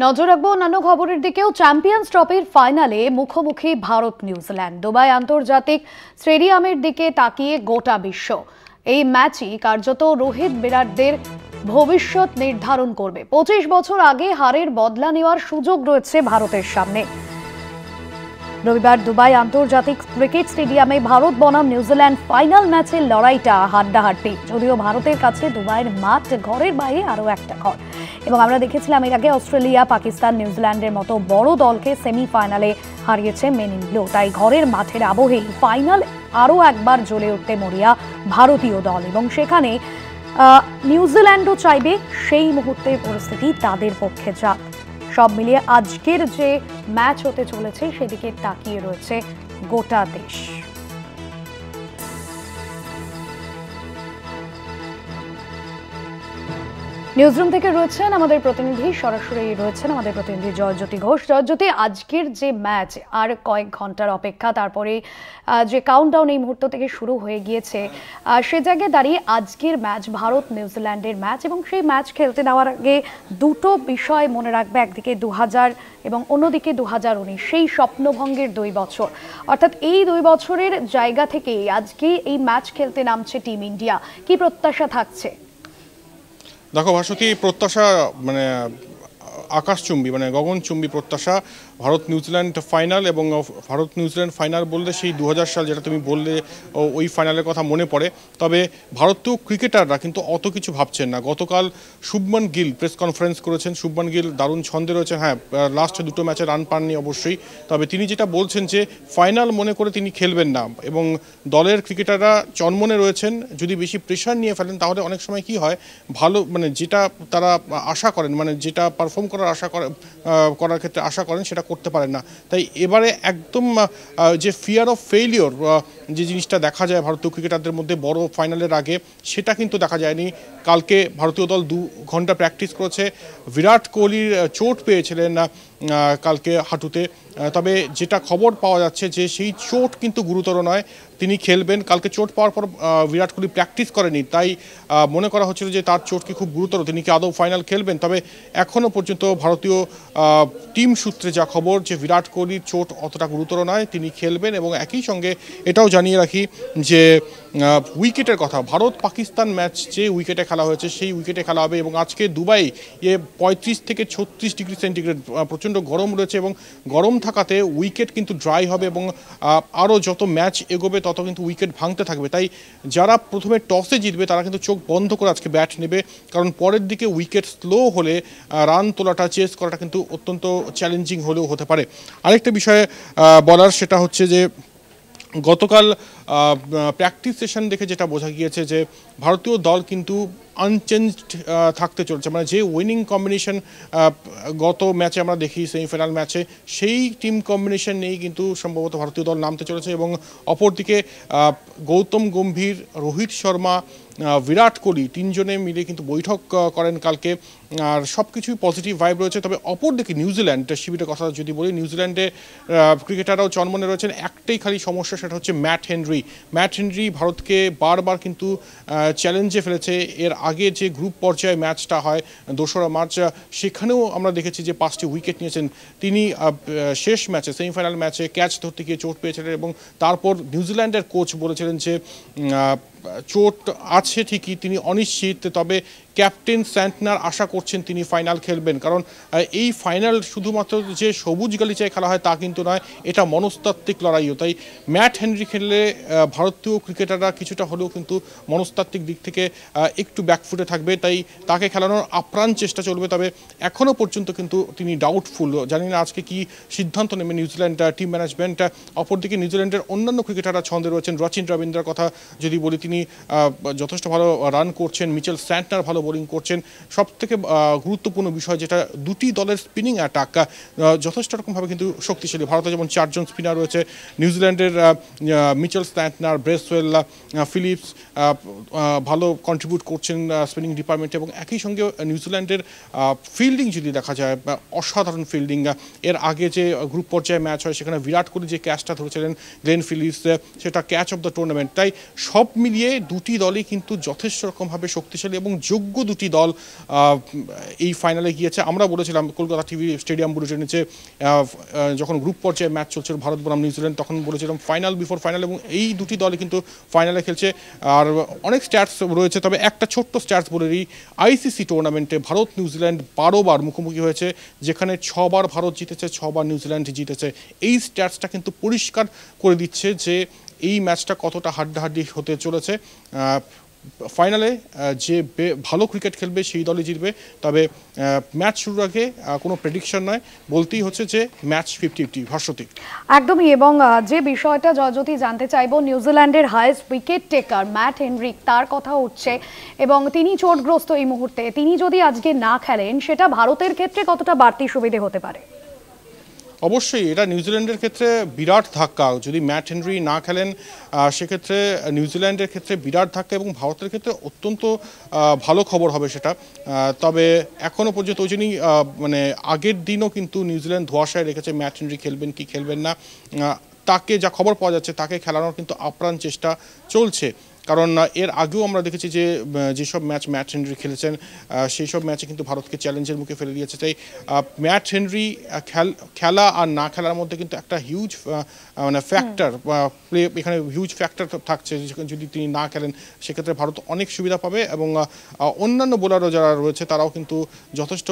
নজর রাখবো অন্যান্য খবরের দিকেও। চ্যাম্পিয়ন্স ট্রফির ফাইনালে মুখোমুখি ভারত নিউজিল্যান্ড। দুবাই আন্তর্জাতিক স্টেডিয়ামের দিকে তাকিয়ে গোটা বিশ্ব। এই ম্যাচই কার্যত রোহিত বিরাটদের ভবিষ্যৎ নির্ধারণ করবে। 25 বছর আগে হারের বদলা নেওয়ার সুযোগ রয়েছে ভারতের সামনে। রবিবার দুবাই আন্তর্জাতিক ক্রিকেট স্টেডিয়ামে ভারত বনাম নিউজিল্যান্ড ফাইনাল ম্যাচের লড়াইটা হাড্ডাহাড্ডি। যদিও ভারতের কাছে দুবাইয়ের মাঠ ঘরের বাইরে আরও একটা ঘর, এবং আমরা দেখেছিলাম এর আগে অস্ট্রেলিয়া, পাকিস্তান, নিউজিল্যান্ডের মতো বড় দলকে সেমিফাইনালে হারিয়েছে মেন ইন ব্লু। তাই ঘরের মাঠের আবহেই ফাইনাল আরও একবার জ্বলে উঠতে মরিয়া ভারতীয় দল, এবং সেখানে নিউজিল্যান্ডও চাইবে সেই মুহূর্তের পরিস্থিতি তাদের পক্ষে যাক। সব মিলিয়ে আজকের যে ম্যাচ হতে চলেছে সেদিকে তাকিয়ে রয়েছে গোটা দেশ। নিউজরুম থেকে রয়েছেন আমাদের প্রতিনিধি, সরাসরি রয়েছেন আমাদের প্রতিনিধি জয়জ্যোতি ঘোষ। জয়জ্যোতি, আজকের যে ম্যাচ, আর কয়েক ঘন্টার অপেক্ষা, তারপরে যে কাউন্টডাউন এই মুহূর্ত থেকে শুরু হয়ে গিয়েছে, সে জায়গায় দাঁড়িয়ে আজকের ম্যাচ ভারত নিউজিল্যান্ডের ম্যাচ, এবং সেই ম্যাচ খেলতে নেওয়ার আগে দুটো বিষয় মনে রাখবে। একদিকে 2000 এবং অন্যদিকে 2019, সেই স্বপ্নভঙ্গের 2 বছর। অর্থাৎ এই 2 বছরের জায়গা থেকে আজকে এই ম্যাচ খেলতে নামছে টিম ইন্ডিয়া। কি প্রত্যাশা থাকছে? দেখো ভাস্বতী, প্রত্যাশা মানে আকাশচুম্বী, মানে গগনচুম্বী প্রত্যাশা। ভারত নিউজিল্যান্ড ফাইনাল, এবং ভারত নিউজিল্যান্ড ফাইনাল বললে সেই 2000 সাল, যেটা তুমি বললে, ওই ফাইনালের কথা মনে পড়ে। তবে ভারতীয় ক্রিকেটাররা কিন্তু অত কিছু ভাবছেন না। গতকাল শুভমান গিল প্রেস কনফারেন্স করেছেন। শুভমান গিল দারুণ ছন্দে রয়েছেন। হ্যাঁ, লাস্ট 2 ম্যাচে রান পাননি অবশ্যই, তবে তিনি যেটা বলছেন যে ফাইনাল মনে করে তিনি খেলবেন না, এবং দলের ক্রিকেটাররা চনমনে রয়েছেন। যদি বেশি প্রেশার নিয়ে ফেলেন তাহলে অনেক সময় কি হয়, ভালো মানে যেটা তারা আশা করেন, মানে যেটা পারফর্ম করার ক্ষেত্রে আশা করেন সেটা করতে পারেন না। তাই এবারে একদম যে ফিয়ার অফ ফেইলিওর যে জিনিসটা দেখা যায় ভারতীয় ক্রিকেটারদের মধ্যে বড় ফাইনালের আগে, সেটা কিন্তু দেখা যায়নি। কালকে ভারতীয় দল 2 ঘন্টা প্র্যাকটিস করেছে। বিরাট কোহলির চোট পেয়েছিলেন কালকে হাঁটুতে, তবে যেটা খবর পাওয়া যাচ্ছে যে সেই চোট কিন্তু গুরুতর নয়, তিনি খেলবেন। কালকে চোট পাওয়ার পর বিরাট কোহলি প্র্যাকটিস করেনি, তাই মনে করা হচ্ছিল যে তার চোট কি খুব গুরুতর, তিনি কি আদৌ ফাইনাল খেলবেন। তবে এখনও পর্যন্ত ভারতীয় টিম সূত্রে যা খবর যে বিরাট কোহলির চোট অতটা গুরুতর নয়, তিনি খেলবেন। এবং একই সঙ্গে এটাও জানিয়ে রাখি যে উইকেটের কথা, ভারত পাকিস্তান ম্যাচ যে উইকেটে খেলা হয়েছে সেই উইকেটে খেলা হবে। এবং আজকে দুবাই 35 থেকে 36 ডিগ্রি সেন্টিগ্রেড, প্রচণ্ড গরম রয়েছে, এবং গরম থাকাতে উইকেট কিন্তু ড্রাই হবে, এবং আরও যত ম্যাচ এগোবে তত কিন্তু উইকেট ভাঙতে থাকবে। তাই যারা প্রথমে টসে জিতবে তারা কিন্তু চোখ বন্ধ করে আজকে ব্যাট নেবে, কারণ পরের দিকে উইকেট স্লো হলে রান তোলাটা, চেস করাটা কিন্তু অত্যন্ত চ্যালেঞ্জিং হলেও হতে পারে। আরেকটা বিষয়ে বলার, সেটা হচ্ছে যে গতকাল প্র্যাকটিস সেশন দেখে যেটা বোঝা গিয়েছে যে ভারতীয় দল কিন্তু আনচেঞ্জড থাকতে চলছে। মানে যে উইনিং কম্বিনেশন গত ম্যাচে আমরা দেখি, সেমিফাইনাল ম্যাচে, সেই টিম কম্বিনেশন নিয়েই কিন্তু সম্ভবত ভারতীয় দল নামতে চলেছে। এবং অপরদিকে গৌতম গম্ভীর, রোহিত শর্মা, বিরাট কোহলি 3 জনে মিলে কিন্তু বৈঠক করেন কালকে, আর সব কিছুই পজিটিভ ভাইব রয়েছে। তবে অপরদিকে নিউজিল্যান্ড শিবিরের কথা যদি বলি, নিউজিল্যান্ডে ক্রিকেটাররাও চনমনে রয়েছেন। একটাই খালি সমস্যা, সেটা হচ্ছে ম্যাট হেনরি। ম্যাট হেনরি ভারতকে বারবার কিন্তু চ্যালেঞ্জে ফেলেছে। এর আগে যে গ্রুপ পর্যায়ে ম্যাচটা হয় 2রা মার্চ, সেখানেও আমরা দেখেছি যে 5টি উইকেট নিয়েছেন তিনি। শেষ ম্যাচে, সেমিফাইনাল ম্যাচে ক্যাচ ধরতে গিয়ে চোট পেয়েছিলেন, এবং তারপর নিউজিল্যান্ডের কোচ বলেছিলেন যে চোট আছে ঠিকই, তিনি অনিশ্চিত, তবে ক্যাপ্টেন স্যান্টনার আশা করছেন তিনি ফাইনাল খেলবেন। কারণ এই ফাইনাল শুধুমাত্র যে সবুজ গালিচায় খেলা হয় তা কিন্তু নয়, এটা মনস্তাত্ত্বিক লড়াইও। তাই ম্যাট হেনরি খেললে ভারতীয় ক্রিকেটাররা কিছুটা হলেও কিন্তু মনস্তাত্ত্বিক দিক থেকে একটু ব্যাকফুটে থাকবে, তাই তাকে খেলানোর আপ্রাণ চেষ্টা চলবে। তবে এখনও পর্যন্ত কিন্তু তিনি ডাউটফুল। জানি না আজকে কি সিদ্ধান্ত নেবে নিউজিল্যান্ড টিম ম্যানেজমেন্ট। অপরদিকে নিউজিল্যান্ডের অন্যান্য ক্রিকেটাররা ছন্দে রয়েছেন। রচিন রবীন্দ্রার কথা যদি বলি, তিনি যথেষ্ট ভালো রান করছেন। মিচেল স্যান্টনার ভালো বোলিং করছেন। সবথেকে গুরুত্বপূর্ণ বিষয় যেটা, 2টি দলের স্পিনিং অ্যাটাক যথেষ্ট রকমভাবে কিন্তু শক্তিশালী। ভারতে যেমন 4 জন স্পিনার রয়েছে, নিউজিল্যান্ডের মিচেল স্যান্টনার, ব্রেসওয়েল, ফিলিপস ভালো কন্ট্রিবিউট করছেন স্পিনিং ডিপার্টমেন্টে। এবং একই সঙ্গে নিউজিল্যান্ডের ফিল্ডিং যদি দেখা যায়, অসাধারণ ফিল্ডিং। এর আগে যে গ্রুপ পর্যায়ে ম্যাচ হয় সেখানে বিরাট কোহলি যে ক্যাচটা ধরেছিলেন গ্লেন ফিলিপস, সেটা ক্যাচ অফ দ্য টুর্নামেন্ট। তাই সব মিলিয়ে মিলিয়ে দুটি দলই কিন্তু যথেষ্ট রকমভাবে শক্তিশালী এবং যোগ্য দুটি দল এই ফাইনালে গিয়েছে। আমরা বলেছিলাম কলকাতা টিভি স্টেডিয়াম বুলেটিনে যে যখন গ্রুপ পর্যায়ে ম্যাচ চলছিল ভারত বনাম নিউজিল্যান্ড, তখন বলেছিলাম ফাইনাল বিফোর ফাইনাল, এবং এই দুটি দলই কিন্তু ফাইনালে খেলছে। আর অনেক স্ট্যাটস রয়েছে, তবে একটা ছোট্ট স্ট্যাটস বলে দিই, আইসিসি টুর্নামেন্টে ভারত নিউজিল্যান্ড 12 বার মুখোমুখি হয়েছে, যেখানে 6 বার ভারত জিতেছে, 6 বার নিউজিল্যান্ড জিতেছে। এই স্ট্যাটসটা কিন্তু পরিষ্কার করে দিচ্ছে যে এই ম্যাচটা কতটা হাড্ডাহাড্ডি হতে চলেছে। ফাইনালে যে ভালো ক্রিকেট খেলবে সেই দলই জিতবে। তবে ম্যাচ শুরুর আগে কোনো প্রেডিকশন নয়, বলতেই হচ্ছে যে ম্যাচ 50-50। ভাস্বতী একদমই। এবং যে বিষয়টা জয়জ্যোতি জানতে চাইবো, নিউজিল্যান্ডের highest wicket taker Matt Henrik, তার কথা উঠছে এবং তিনি চোটগ্রস্ত এই মুহূর্তে। তিনি যদি আজকে না খেলেন, সেটা ভারতের ক্ষেত্রে কতটা বাড়তি সুবিধে হতে পারে? অবশ্যই এটা নিউজিল্যান্ডের ক্ষেত্রে বিরাট ধাক্কা। যদি ম্যাট হেনরি না খেলেন সেক্ষেত্রে নিউজিল্যান্ডের ক্ষেত্রে বিরাট ধাক্কা, এবং ভারতের ক্ষেত্রে অত্যন্ত ভালো খবর হবে সেটা। তবে এখনও পর্যন্ত ওই জন্যই মানে আগের দিনও কিন্তু নিউজিল্যান্ড ধোঁয়াশায় রেখেছে ম্যাট হেনরি খেলবেন কি খেলবেন না। তাকে যা খবর পাওয়া যাচ্ছে তাকে খেলানোর কিন্তু আপ্রাণ চেষ্টা চলছে, কারণ এর আগেও আমরা দেখেছি যে যেসব ম্যাচ ম্যাট হেনরি খেলেছেন সেই সব ম্যাচে কিন্তু ভারতকে চ্যালেঞ্জের মুখে ফেলে দিয়েছে। তাই ম্যাট হেনরি খেলা আর না খেলার মধ্যে কিন্তু একটা হিউজ মানে ফ্যাক্টর প্লে, এখানে হিউজ ফ্যাক্টর থাকছে। যদি তিনি না খেলেন সেক্ষেত্রে ভারত অনেক সুবিধা পাবে, এবং অন্যান্য বোলারও যারা রয়েছে তারাও কিন্তু যথেষ্ট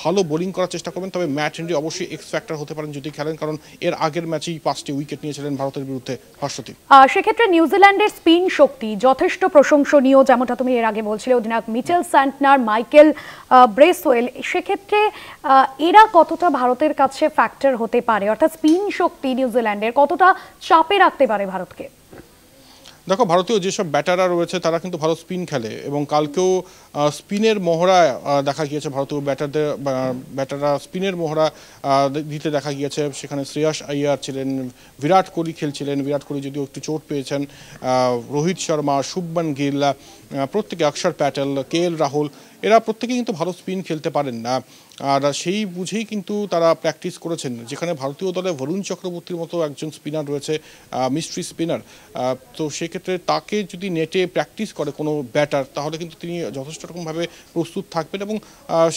ভালো বোলিং করার চেষ্টা করবেন। তবে ম্যাট হেনরি অবশ্যই এক্স ফ্যাক্টর হতে পারেন যদি খেলেন, কারণ এর আগের ম্যাচেই 5টি উইকেট নিয়েছিলেন ভারতের বিরুদ্ধে। ভাস্বতী সেক্ষেত্রে নিউজিল্যান্ডের স্পিন শক্তি যথেষ্ট প্রশংসনীয়, যেমনটা তুমি এর আগে বলছিলে। অধিনায়ক মিচেল স্যান্টনার, মাইকেল ব্রেসওয়েল, সেক্ষেত্রে এরা কতটা ভারতের কাছে ফ্যাক্টর হতে পারে? অর্থাৎ স্পিন শক্তি নিউজিল্যান্ডের কতটা চাপে রাখতে পারে ভারতকে? দেখো, ভারতীয় যেসব ব্যাটাররা রয়েছে তারা কিন্তু ভালো স্পিন খেলে, এবং কালকেও স্পিনের মহড়া দেখা গিয়েছে। ভারতীয় ব্যাটাররা স্পিনের মহড়া দিতে দেখা গিয়েছে। সেখানে শ্রেয়াস আইয়ার ছিলেন, বিরাট কোহলি খেলছিলেন। বিরাট কোহলি যদিও একটু চোট পেয়েছেন, রোহিত শর্মা, শুভমান গিল, প্রত্যেকে, অক্ষর প্যাটেল, KL রাহুল, এরা প্রত্যেকেই কিন্তু ভালো স্পিন খেলতে পারেন না। আর সেই বুঝেই কিন্তু তারা প্র্যাকটিস করেছেন। যেখানে ভারতীয় দলে বরুণ চক্রবর্তীর মতো একজন স্পিনার রয়েছে, মিস্ট্রি স্পিনার, তো সেক্ষেত্রে তাকে যদি নেটে প্র্যাকটিস করে কোনো ব্যাটার, তাহলে কিন্তু তিনি যথেষ্ট রকমভাবে প্রস্তুত থাকবেন, এবং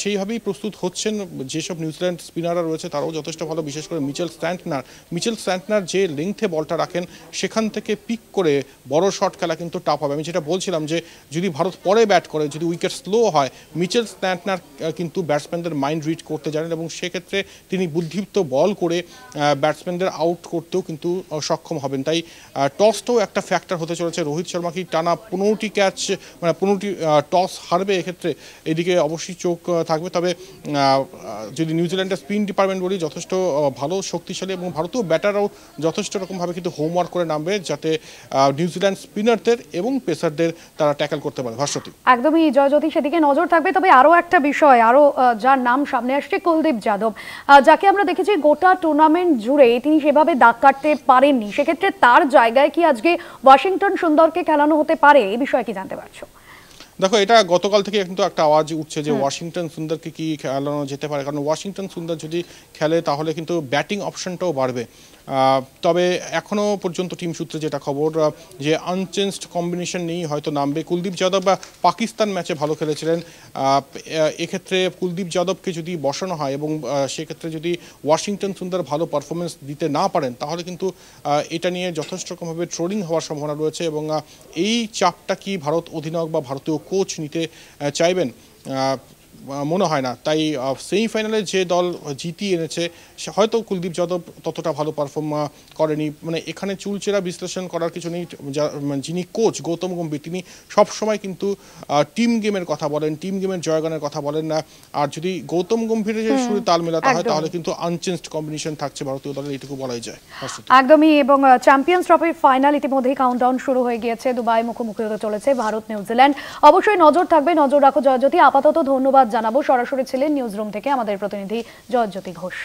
সেইভাবেই প্রস্তুত হচ্ছেন। যেসব নিউজিল্যান্ড স্পিনাররা রয়েছে তারাও যথেষ্ট ভালো, বিশেষ করে মিচেল স্যান্টনার যে লেংথে বলটা রাখেন সেখান থেকে পিক করে বড় শট খেলা কিন্তু টাফ হবে। আমি যেটা বলছিলাম যে যদি ভারত পরে ব্যাট করে, যদি উইকেট স্লো হয়, মিচেল স্যান্টনার কিন্তু ব্যাটসম্যানদের মাইন্ড রিড করতে জানেন, এবং সেক্ষেত্রে তিনি বুদ্ধিদীপ্ত বল করে ব্যাটসম্যানদের আউট করতেও কিন্তু সক্ষম হবেন। তাই টসটাও একটা ফ্যাক্টর হতে চলেছে। রোহিত শর্মা কি টানা 15টি ক্যাচ, মানে 15টি টস হারবে, এক্ষেত্রে এদিকে অবশ্যই চোখ থাকবে। তবে যদি নিউজিল্যান্ডের স্পিন ডিপার্টমেন্ট বলি, যথেষ্ট ভালো শক্তিশালী, এবং ভারতীয় ব্যাটাররাও যথেষ্ট রকমভাবে কিন্তু হোমওয়ার্ক করে নামবে, যাতে নিউজিল্যান্ড স্পিনারদের এবং পেসারদের তারা ট্যাকল করতে পারে। ভাস্বতী একদমই জয়জ্যোতি, সেদিকে নজর থাকবে। তবে আরও একটা বিষয়, যার নাম সামনে আসছে, কুলদীপ যাদব, যাকে আমরা দেখেছি গোটা টুর্নামেন্ট জুড়ে তিনি সেভাবে দাগ কাটতে পারেননি। সেক্ষেত্রে তার জায়গায় কি আজকে ওয়াশিংটন সুন্দরকে খেলানো হতে পারে? এই বিষয়ে কি জানতে পারছো? দেখো, এটা গতকাল থেকে কিন্তু একটা আওয়াজ উঠছে যে ওয়াশিংটন সুন্দরকে কি খেলানো যেতে পারে, কারণ ওয়াশিংটন সুন্দর যদি খেলে তাহলে কিন্তু ব্যাটিং অপশনটাও বাড়বে। তবে এখনও পর্যন্ত টিম সূত্রে যেটা খবর, যে আনচেঞ্জড কম্বিনেশন নেই, হয়তো নামবে কুলদীপ যাদব। বা পাকিস্তান ম্যাচে ভালো খেলেছিলেন, এক্ষেত্রে কুলদীপ যাদবকে যদি বসানো হয়, এবং সেক্ষেত্রে যদি ওয়াশিংটন সুন্দর ভালো পারফরমেন্স দিতে না পারেন, তাহলে কিন্তু এটা নিয়ে যথেষ্ট রকমভাবে ট্রোলিং হওয়ার সম্ভাবনা রয়েছে, এবং এই চাপটা কি ভারত অধিনায়ক বা ভারতীয় কোচ নিতে চাইবেন? মনে হয় না। তাই সেমিফাইনালে যে দল জিতিয়ে এনেছে হয়তো কুলদীপ যাদব ততটা ভালো পারফর্ম করেনি। মানে এখানে চুলচেরা বিশ্লেষণ করার কিছু নেই। যিনি কোচ গৌতম গম্ভীর, তিনি সবসময় কিন্তু টিম গেমের কথা বলেন, টিম গেমের জয়গানের কথা বলেন না। আর যদি গৌতম গম্ভীরের সুরে তাল মেলাতে হয়, তাহলে কিন্তু আনচেঞ্জড কম্বিনেশন থাকছে ভারতীয় দলের, এইটুকু বলাই যায়। একদমই। এবং চ্যাম্পিয়ন্স ট্রফির ফাইনাল ইতিমধ্যেই কাউন্টডাউন শুরু হয়ে গিয়েছে। দুবাই মুখোমুখি হতে চলেছে ভারত নিউজিল্যান্ড। অবশ্যই নজর থাকবে, নজর রাখো জয়জ্যোতি। আপাতত ধন্যবাদ জানাবো। সরাসরি ছিলেন নিউজ রুম থেকে আমাদের প্রতিনিধি জয়জ্যোতি ঘোষ।